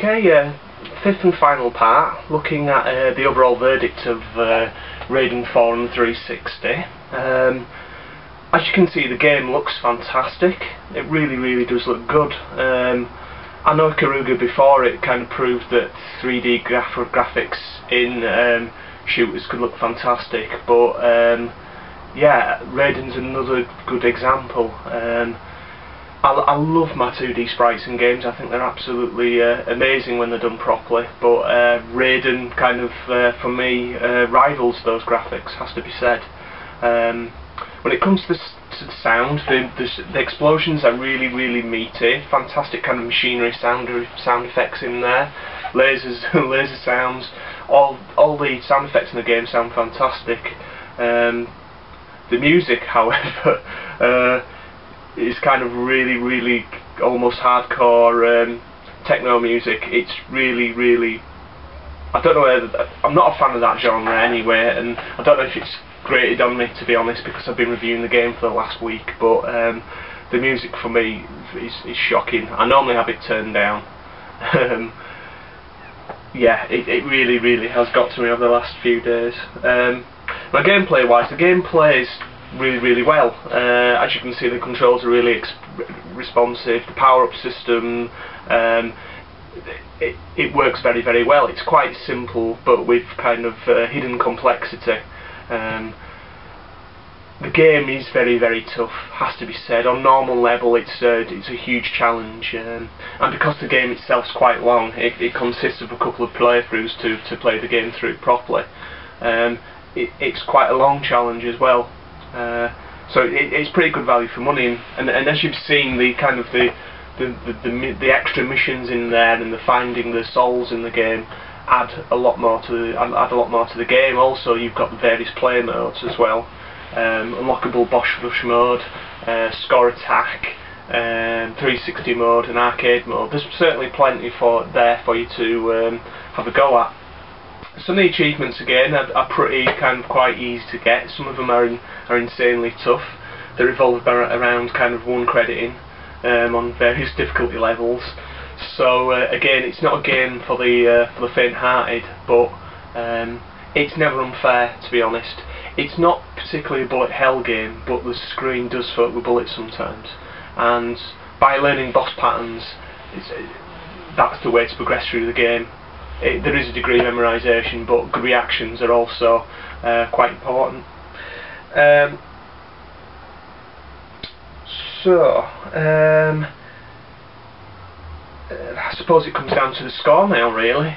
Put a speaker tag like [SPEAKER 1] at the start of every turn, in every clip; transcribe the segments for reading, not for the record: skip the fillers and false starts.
[SPEAKER 1] Okay, fifth and final part, looking at the overall verdict of Raiden IV on the 360. As you can see, the game looks fantastic. It really does look good. I know Karuga before it kind of proved that 3D graphics in shooters could look fantastic, but yeah, Raiden's another good example. I love my 2D sprites in games. I think they're absolutely amazing when they're done properly, but Raiden kind of, for me, rivals those graphics, has to be said. When it comes to the sound, the explosions are really meaty, fantastic kind of machinery sound effects in there, lasers, laser sounds, all the sound effects in the game sound fantastic. The music, however, is kind of really almost hardcore techno music. It's really, I don't know whether, I'm not a fan of that genre anyway, and I don't know if it's grated on me, to be honest, because I've been reviewing the game for the last week, but the music for me is shocking. I normally have it turned down. Yeah, it really has got to me over the last few days. My gameplay wise, the game plays really well. As you can see, the controls are really responsive. The power-up system, it works very well. It's quite simple, but with kind of hidden complexity. The game is very tough, has to be said. On normal level, it's a huge challenge, and because the game itself is quite long, it consists of a couple of playthroughs to play the game through properly. It's quite a long challenge as well. So it's pretty good value for money, and as you've seen, the kind of the extra missions in there and the finding the souls in the game add a lot more to the game. Also, you've got the various play modes as well, unlockable boss rush mode, score attack, 360 mode, and arcade mode. There's certainly plenty there for you to have a go at. Some of the achievements again are pretty kind of quite easy to get. Some of them are insanely tough. They revolve around kind of one crediting on various difficulty levels. So again, it's not a game for the faint-hearted, but it's never unfair, to be honest. It's not particularly a bullet hell game, but the screen does fill up with bullets sometimes, and by learning boss patterns, that's the way to progress through the game. There is a degree of memorisation, but good reactions are also quite important. I suppose it comes down to the score now, really.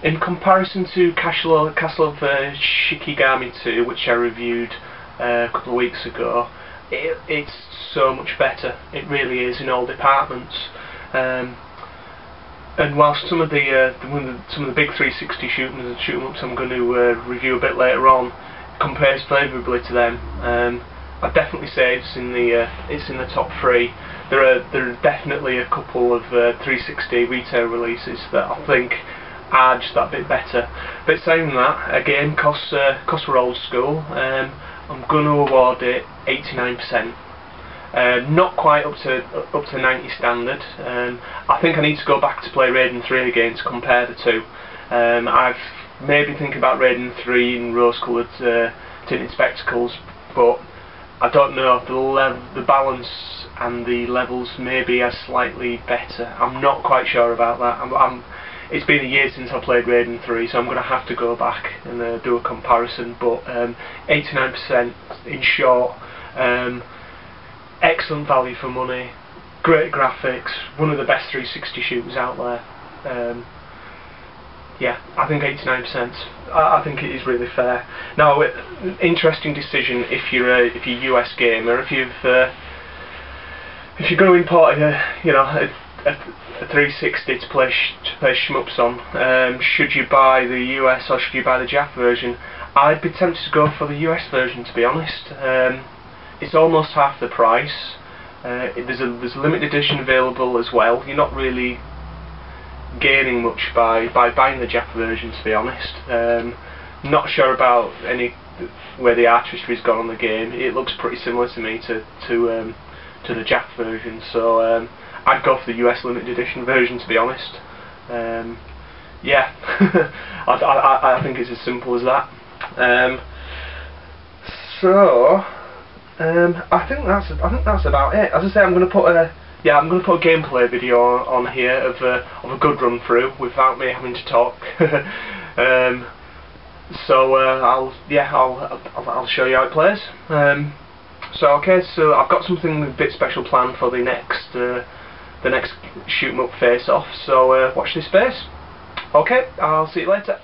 [SPEAKER 1] In comparison to Castle of Shikigami 2, which I reviewed a couple of weeks ago, it's so much better. It really is in all departments. And whilst some of the big 360 shoot 'em ups I'm going to review a bit later on compares favourably to them, I'd definitely say it's in the top 3. There are definitely a couple of 360 retail releases that I think are just that bit better. But saying that, again, costs were old school. I'm going to award it 89%. Not quite up to 90 standard. I think I need to go back to play Raiden 3 again to compare the two. I've maybe think about Raiden 3 in rose-coloured tinted spectacles, but I don't know if the balance and the levels maybe are slightly better. I'm not quite sure about that. It's been a year since I played Raiden 3, so I'm going to have to go back and do a comparison. But 89% in short. Excellent value for money, great graphics, one of the best 360 shooters out there. Yeah, I think 89%. I think it is really fair. Now, interesting decision if you're a US gamer. If you're going to import a 360 to play shmups on, should you buy the US or should you buy the Jap version? I'd be tempted to go for the US version, to be honest. It's almost half the price. There's a limited edition available as well. You're not really gaining much by buying the Jap version, to be honest. Not sure about where the artistry's gone on the game. It looks pretty similar to me to the Jap version. So I'd go for the US limited edition version, to be honest. Yeah, I think it's as simple as that. I think that's about it. As I say, I'm going to put a gameplay video on here of a good run through without me having to talk. I'll show you how it plays. So I've got something a bit special planned for the next shoot 'em up face off. So watch this space. Okay, I'll see you later.